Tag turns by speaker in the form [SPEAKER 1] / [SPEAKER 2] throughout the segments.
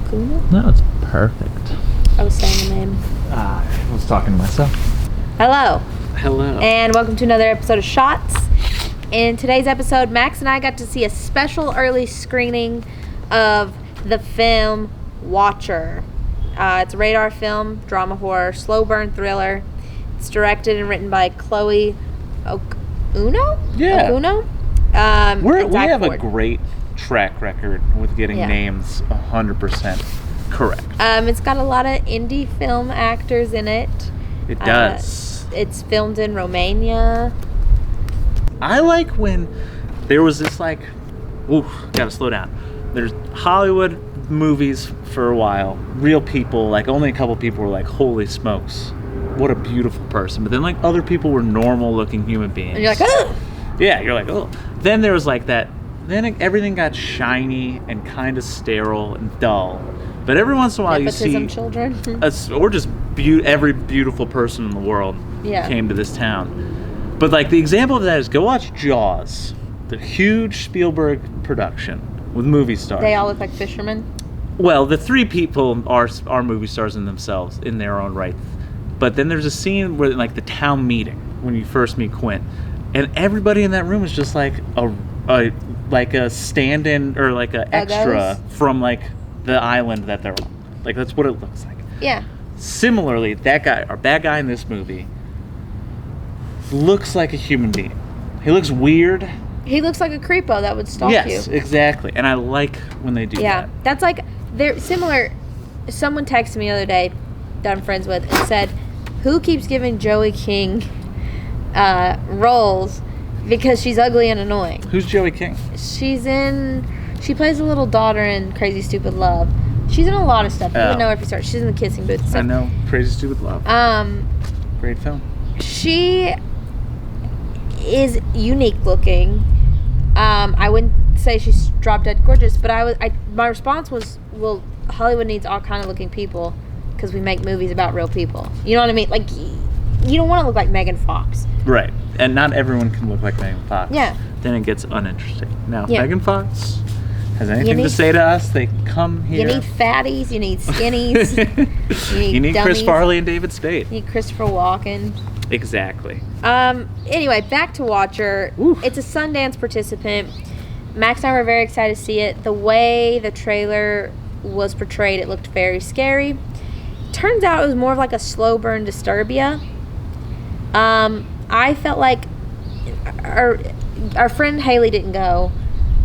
[SPEAKER 1] Okuno?
[SPEAKER 2] No, it's perfect.
[SPEAKER 1] I was saying the name.
[SPEAKER 2] I was talking to myself.
[SPEAKER 1] Hello.
[SPEAKER 2] Hello.
[SPEAKER 1] And welcome to another episode of Shots. In today's episode, Max and I got to see a special early screening of the film Watcher. It's a radar film, drama horror, slow burn thriller. It's directed and written by Chloe Okuno?
[SPEAKER 2] Yeah.
[SPEAKER 1] Okuno?
[SPEAKER 2] We have a great track record with getting names 100% correct.
[SPEAKER 1] It's got a lot of indie film actors in it.
[SPEAKER 2] It does.
[SPEAKER 1] It's filmed in Romania.
[SPEAKER 2] I like when there was this gotta slow down. There's Hollywood movies for a while, real people, only a couple people were like, holy smokes, what a beautiful person. But then other people were normal looking human beings.
[SPEAKER 1] And you're like, oh!
[SPEAKER 2] Yeah, you're like, oh. Then there was that, then everything got shiny and kind of sterile and dull. But every once in a while
[SPEAKER 1] Nepotism
[SPEAKER 2] you see
[SPEAKER 1] children.
[SPEAKER 2] Or just every beautiful person in the world came to this town. But the example of that is go watch Jaws, the huge Spielberg production with movie stars.
[SPEAKER 1] They all look like fishermen.
[SPEAKER 2] Well, the three people are movie stars in themselves, in their own right. But then there's a scene where the town meeting when you first meet Quint, and everybody in that room is just like a stand-in or a extra from the island that they're on. That's what it looks like.
[SPEAKER 1] Yeah.
[SPEAKER 2] Similarly, that guy, our bad guy in this movie, looks like a human being. He looks weird.
[SPEAKER 1] He looks like a creepo that would stalk you.
[SPEAKER 2] Yes, exactly. And I like when they do that.
[SPEAKER 1] Yeah, that's they're similar. Someone texted me the other day that I'm friends with and said, who keeps giving Joey King roles because she's ugly and annoying?
[SPEAKER 2] Who's Joey King?
[SPEAKER 1] She plays a little daughter in Crazy Stupid Love. She's in a lot of stuff. You would know her if you start. She's in the kissing booth and stuff.
[SPEAKER 2] I know. Crazy Stupid Love. Great film.
[SPEAKER 1] She is unique looking. I wouldn't say she's drop dead gorgeous, but my response was, well, Hollywood needs all kind of looking people because we make movies about real people. You know what I mean? You don't want to look like Megan Fox.
[SPEAKER 2] Right. And not everyone can look like Megan Fox.
[SPEAKER 1] Yeah.
[SPEAKER 2] Then it gets uninteresting. Now, if Megan Fox has anything to say to us, they come here.
[SPEAKER 1] You need fatties. You need skinnies.
[SPEAKER 2] you need
[SPEAKER 1] dummies.
[SPEAKER 2] Chris Farley and David Spade.
[SPEAKER 1] You need Christopher Walken.
[SPEAKER 2] Exactly.
[SPEAKER 1] Anyway, back to Watcher.
[SPEAKER 2] Oof.
[SPEAKER 1] It's a Sundance participant. Max and I were very excited to see it. The way the trailer was portrayed, it looked very scary. Turns out it was more of a slow burn Disturbia. I felt like our friend Haley didn't go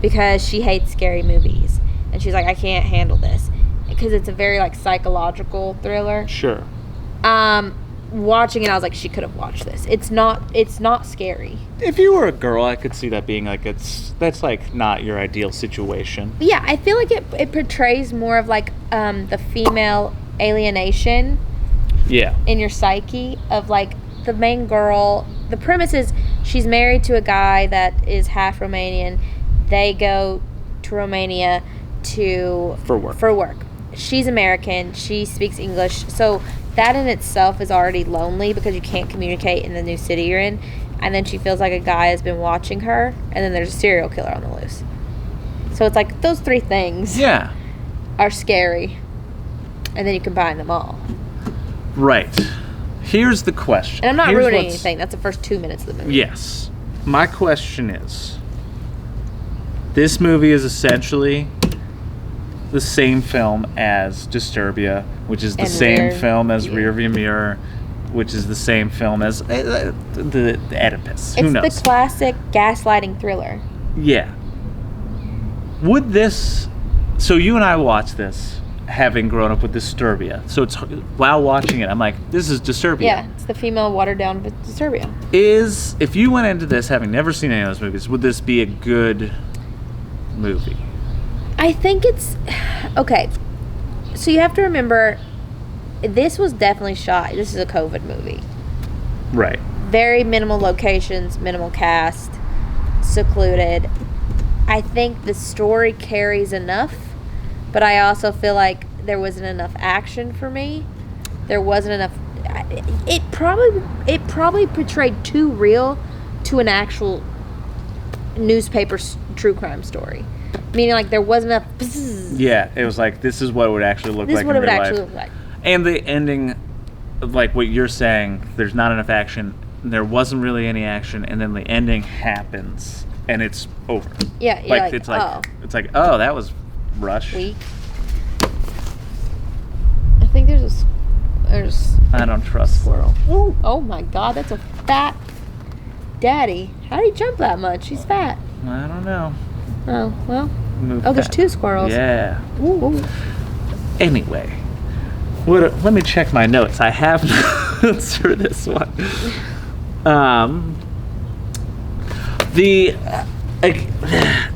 [SPEAKER 1] because she hates scary movies. And she's like, I can't handle this. Because it's a very psychological thriller.
[SPEAKER 2] Sure.
[SPEAKER 1] Watching it, I was like, she could have watched this. It's not scary.
[SPEAKER 2] If you were a girl, I could see that being that's not your ideal situation.
[SPEAKER 1] Yeah, I feel like it portrays more of the female alienation.
[SPEAKER 2] Yeah.
[SPEAKER 1] In your psyche of the main girl. The premise is she's married to a guy that is half Romanian. They go to Romania for work. She's American. She speaks English. So that in itself is already lonely because you can't communicate in the new city you're in. And then she feels like a guy has been watching her. And then there's a serial killer on the loose. So it's those three things are scary. And then you combine them all.
[SPEAKER 2] Right. Here's the question.
[SPEAKER 1] And I'm not ruining anything. That's the first 2 minutes of the movie.
[SPEAKER 2] Yes. My question is, this movie is essentially the same film as Disturbia, which is the same film as Rearview Mirror, which is the same film as the Oedipus. Who knows?
[SPEAKER 1] It's the classic gaslighting thriller.
[SPEAKER 2] Yeah. So you and I watched this having grown up with Disturbia. So it's while watching it, I'm like, this is Disturbia.
[SPEAKER 1] Yeah, it's the female watered down Disturbia.
[SPEAKER 2] If you went into this having never seen any of those movies, would this be a good movie?
[SPEAKER 1] I think it's okay. So you have to remember, this was definitely shot. This is a COVID movie.
[SPEAKER 2] Right.
[SPEAKER 1] Very minimal locations, minimal cast, secluded. I think the story carries enough, but I also feel like there wasn't enough action for me. There wasn't enough. It probably portrayed too real to an actual newspaper true crime story. Meaning, like, there wasn't a... Bzzz.
[SPEAKER 2] Yeah, it was like, this is what it would actually look
[SPEAKER 1] This
[SPEAKER 2] like
[SPEAKER 1] is what
[SPEAKER 2] in
[SPEAKER 1] it would
[SPEAKER 2] real
[SPEAKER 1] actually
[SPEAKER 2] life.
[SPEAKER 1] look like.
[SPEAKER 2] And the ending, like what you're saying, there's not enough action. There wasn't really any action, and then the ending happens, and it's over.
[SPEAKER 1] Yeah, like,
[SPEAKER 2] it's like, it's like, oh, that was rushed.
[SPEAKER 1] Weak. I think there's
[SPEAKER 2] I don't trust
[SPEAKER 1] squirrel. Ooh. Oh my God, that's a fat daddy. How did he jump that much? He's fat.
[SPEAKER 2] I don't know.
[SPEAKER 1] Oh, well.
[SPEAKER 2] Move
[SPEAKER 1] there's
[SPEAKER 2] fast.
[SPEAKER 1] 2 squirrels.
[SPEAKER 2] Yeah.
[SPEAKER 1] Ooh.
[SPEAKER 2] Anyway, let me check my notes. I have notes for this one.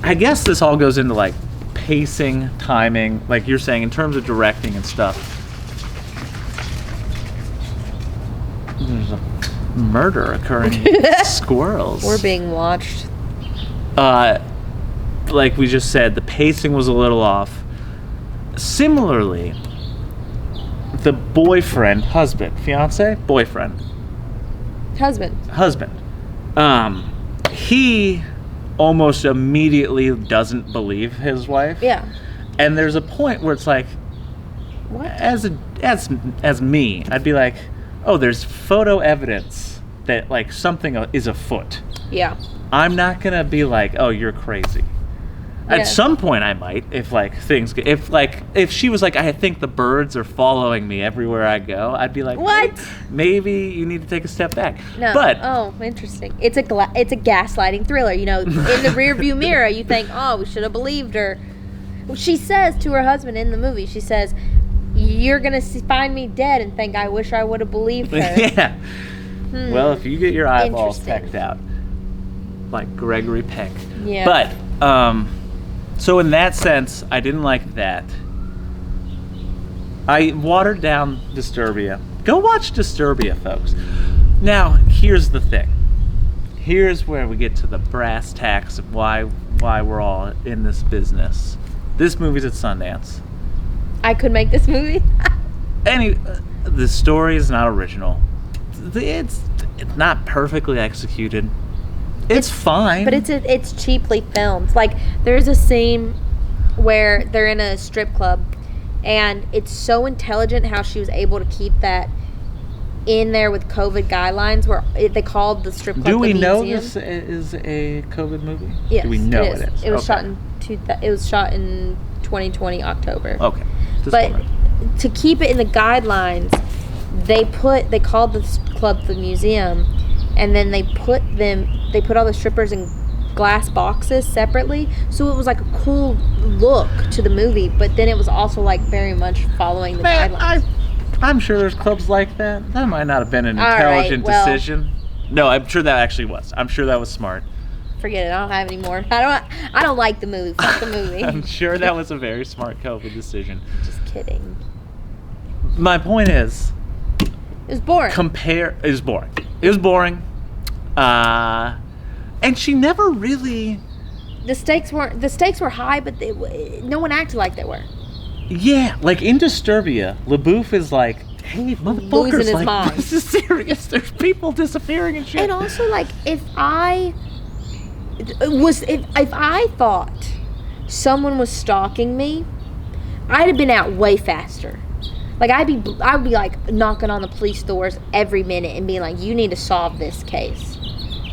[SPEAKER 2] I guess this all goes into like pacing, timing, like you're saying in terms of directing and stuff. There's a murder occurring with squirrels.
[SPEAKER 1] We're being watched.
[SPEAKER 2] Like we just said, the pacing was a little off. Similarly, the husband, he almost immediately doesn't believe his wife.
[SPEAKER 1] Yeah.
[SPEAKER 2] And there's a point where it's like,
[SPEAKER 1] what?
[SPEAKER 2] As me, I'd be like, oh, there's photo evidence that like something is afoot.
[SPEAKER 1] Yeah.
[SPEAKER 2] I'm not gonna be like, oh, you're crazy.
[SPEAKER 1] Yeah.
[SPEAKER 2] At some point I might, if she was like, I think the birds are following me everywhere I go, I'd be like,
[SPEAKER 1] what?
[SPEAKER 2] Maybe you need to take a step back.
[SPEAKER 1] No.
[SPEAKER 2] But
[SPEAKER 1] oh, interesting. It's a gaslighting thriller. You know, in the rearview mirror, you think, oh, we should have believed her. She says to her husband in the movie, she says, you're gonna find me dead and think I wish I would have believed her.
[SPEAKER 2] Yeah. Well, if you get your eyeballs pecked out, like Gregory Peck.
[SPEAKER 1] Yeah.
[SPEAKER 2] But so in that sense, I didn't like that. I watered down Disturbia. Go watch Disturbia, folks. Now, here's the thing. Here's where we get to the brass tacks of why we're all in this business. This movie's at Sundance.
[SPEAKER 1] I could make this movie.
[SPEAKER 2] The story is not original. It's not perfectly executed. It's fine.
[SPEAKER 1] But it's cheaply filmed. Like, there's a scene where they're in a strip club, and it's so intelligent how she was able to keep that in there with COVID guidelines, where they called the strip club
[SPEAKER 2] Do we
[SPEAKER 1] the
[SPEAKER 2] know
[SPEAKER 1] museum.
[SPEAKER 2] this is a COVID movie?
[SPEAKER 1] Yes,
[SPEAKER 2] Do we know
[SPEAKER 1] it is.
[SPEAKER 2] it is?
[SPEAKER 1] It was
[SPEAKER 2] Okay.
[SPEAKER 1] shot in 2020 October.
[SPEAKER 2] Okay.
[SPEAKER 1] But to keep it in the guidelines, they called the club the museum, and then they put all the strippers in glass boxes separately, so it was like a cool look to the movie, but then it was also like very much following the guidelines.
[SPEAKER 2] I'm sure there's clubs like that. That might not have been an
[SPEAKER 1] All
[SPEAKER 2] intelligent
[SPEAKER 1] right, well,
[SPEAKER 2] decision. No, I'm sure that actually was. I'm sure that was smart.
[SPEAKER 1] Forget it. I don't have any more. I don't like the movie. Fuck the movie.
[SPEAKER 2] I'm sure that was a very smart COVID decision.
[SPEAKER 1] Just kidding.
[SPEAKER 2] My point is,
[SPEAKER 1] it was boring.
[SPEAKER 2] It was boring. It was boring. And she never really.
[SPEAKER 1] The stakes were high, but no one acted like they were.
[SPEAKER 2] Yeah, like in Disturbia, LaBeouf is like, hey, motherfuckers,
[SPEAKER 1] losing his
[SPEAKER 2] like,
[SPEAKER 1] mind.
[SPEAKER 2] This is serious. There's people disappearing and shit.
[SPEAKER 1] And also, like, if I thought someone was stalking me, I'd have been out way faster. Like, I would be like knocking on the police doors every minute and being like, you need to solve this case.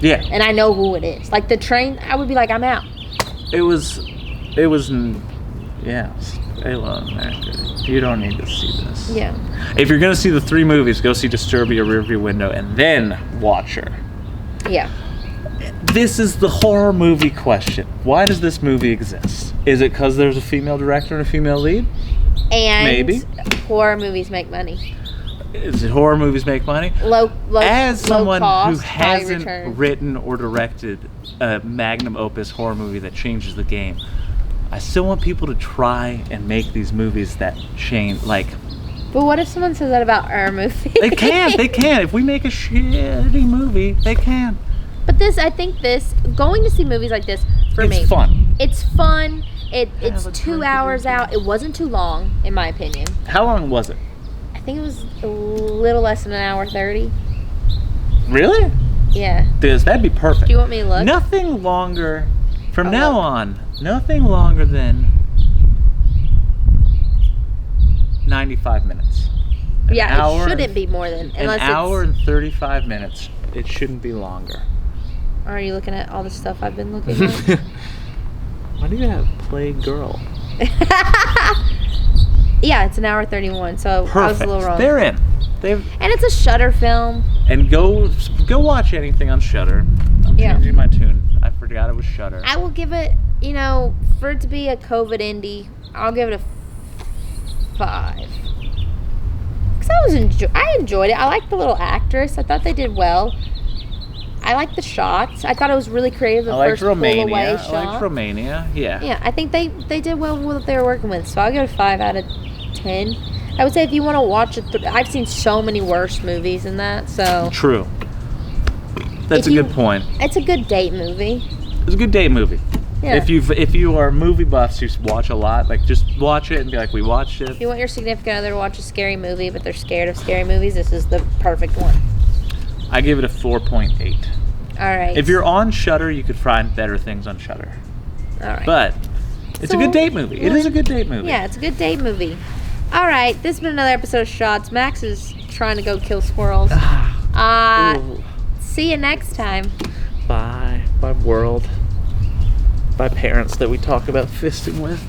[SPEAKER 2] Yeah.
[SPEAKER 1] And I know who it is. Like, the train, I would be like, I'm out.
[SPEAKER 2] It was, yeah. It wasn't that good. You don't need to see this.
[SPEAKER 1] Yeah.
[SPEAKER 2] If you're going to see the 3 movies, go see Disturbia, Rearview Window, and then watch her.
[SPEAKER 1] Yeah.
[SPEAKER 2] This is the horror movie question. Why does this movie exist? Is it because there's a female director and a female lead?
[SPEAKER 1] And
[SPEAKER 2] maybe.
[SPEAKER 1] Horror movies make money.
[SPEAKER 2] Is it horror movies make money? As someone who hasn't written or directed a magnum opus horror movie that changes the game, I still want people to try and make these movies that change, like...
[SPEAKER 1] But what if someone says that about our movie?
[SPEAKER 2] They can. If we make a shitty movie, they can.
[SPEAKER 1] But going to see movies like this, for me...
[SPEAKER 2] It's fun.
[SPEAKER 1] It's fun. It's 2 hours out. It wasn't too long, in my opinion.
[SPEAKER 2] How long was it?
[SPEAKER 1] I think it was a little less than an hour 30.
[SPEAKER 2] Really?
[SPEAKER 1] Yeah.
[SPEAKER 2] That'd be perfect.
[SPEAKER 1] Do you want me to look?
[SPEAKER 2] Nothing longer From now on, nothing longer than 95 minutes. It
[SPEAKER 1] shouldn't be more than
[SPEAKER 2] an hour and 35 minutes. It shouldn't be longer.
[SPEAKER 1] Are you looking at all the stuff I've been looking at?
[SPEAKER 2] Why do you have play girl?
[SPEAKER 1] Yeah, it's an hour 31, so
[SPEAKER 2] Perfect.
[SPEAKER 1] I was a little wrong.
[SPEAKER 2] They're in.
[SPEAKER 1] And it's a Shudder film.
[SPEAKER 2] And go watch anything on Shudder. I'm changing my tune. I forgot it was Shudder.
[SPEAKER 1] I will give it, for it to be a COVID indie, I'll give it a 5. Because I enjoyed it. I liked the little actress. I thought they did well. I liked the shots. I thought it was really creative. The first pull-away shot.
[SPEAKER 2] I liked Romania. Yeah.
[SPEAKER 1] Yeah, I think they did well with what they were working with. So I'll give it a 5 out of 10. I would say if you want to watch it, I've seen so many worse movies than that. So
[SPEAKER 2] true. That's a good point.
[SPEAKER 1] It's a good date movie.
[SPEAKER 2] It's a good date movie.
[SPEAKER 1] Yeah.
[SPEAKER 2] If you are movie buffs who watch a lot, like just watch it and be like, we watched it.
[SPEAKER 1] If you want your significant other to watch a scary movie, but they're scared of scary movies, this is the perfect one.
[SPEAKER 2] I give it a 4.8.
[SPEAKER 1] All right.
[SPEAKER 2] If you're on Shudder, you could find better things on Shudder.
[SPEAKER 1] All right.
[SPEAKER 2] But it's a good date movie. It is a good date movie.
[SPEAKER 1] Yeah, it's a good date movie. All right. This has been another episode of Shots. Max is trying to go kill squirrels. See you next time.
[SPEAKER 2] Bye. Bye, world. Bye, parents that we talk about fisting with.